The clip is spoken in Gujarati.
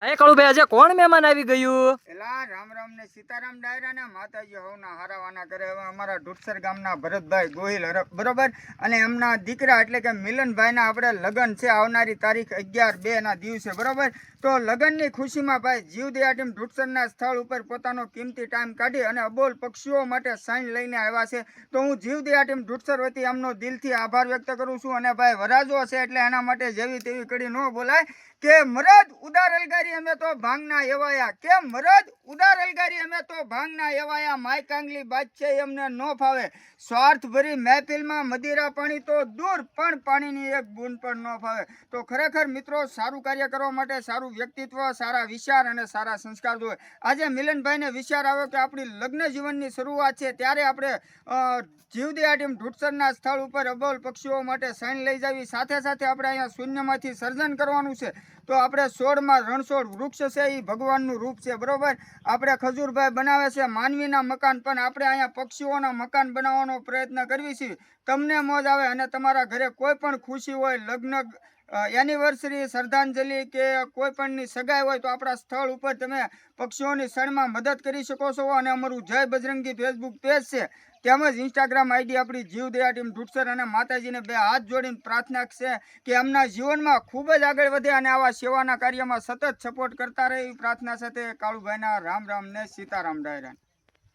કાળુભાઈ આજે કોણ મહેમાન આવી ગયું? એલા રામ રામ ને સીતારામ ડાયરા ને માતાજી હોવના હારાવાના કરે. હવે અમારા ઢુટસર ગામના ભરતભાઈ ગોહિલ બરોબર, અને એમના દીકરા એટલે કે મિલનભાઈના આપણે લગ્ન છે આવનારી તારીખ 11/2 ના દિવસે બરોબર. તો લગ્નની ખુશીમાં ભાઈ જીવદયા ટીમ ઢુટસરના સ્થળ ઉપર પોતાનો કિંમતી ટાઈમ કાઢી અને અબોલ પક્ષીઓ માટે સાઈન લઈને આવ્યા છે. તો હું જીવદયા ટીમ ઢુટસર વતી એમનો દિલથી આભાર વ્યક્ત કરું છું. અને ભાઈ વરાજો છે એટલે એના માટે જેવી તેવી કડી ન બોલાય કે મરદ ઉદાર અલગારી અમે તો ભાંગના એવાયા, કે મરદ ઉદાર અલગારી અમે તો ભાંગના એવાયા. માય કાંગલી બાદ છે એમને ન ફાવે. સ્વાર્થ ભરી મહેફિલમાં મદિરા પાણી તો દૂર, પણ પાણીની એક બૂંદ પણ ન ફાવે. તો ખરેખર મિત્રો સારું કાર્ય કરવા માટે સારું વ્યક્તિત્વ, સારા વિચાર અને સારા સંસ્કાર જોઈએ. આજે મિલનભાઈને વિચાર આવ્યો કે આપણી લગ્ન જીવનની શરૂઆત છે, ત્યારે આપણે જીવદયા ટીમ ઢુટસરના સ્થળ ઉપર અબોલ પક્ષીઓ માટે સાઈન લઈ જવી. સાથે સાથે આપણે અહીંયા શૂન્યમાંથી સર્જન કરવાનું છે. તો આપણે 16માં રણછોડ વૃક્ષ છે એ ભગવાનનું રૂપ છે બરોબર. આપણે ખજૂરભાઈ બનાવે છે માનવીના મકાન, પણ આપણે અહીંયા પક્ષીઓના મકાન બનાવવાનો પ્રયત્ન કરવી છીએ. તમને મોજ આવે અને તમારા ઘરે કોઈ પણ ખુશી હોય, લગ્ન, એનિવર્સરી, શ્રદ્ધાંજલિ કે કોઈ પણની સગાઈ હોય, તો આપણા સ્થળ ઉપર તમે પક્ષીઓની શણમાં મદદ કરી શકો છો. અને અમારું જય બજરંગી ફેસબુક પેજ છે, તેમજ ઇન્સ્ટાગ્રામ આઈડી આપણી જીવદયા ટીમ ઢુટસર, અને માતાજીને બે હાથ જોડીને પ્રાર્થના છે કે એમના જીવનમાં ખૂબ જ આગળ વધે અને આવા સેવાના કાર્યમાં સતત સપોર્ટ કરતા રહે. એવી પ્રાર્થના સાથે કાળુભાઈના રામ રામ ને સીતારામ ડાયરા.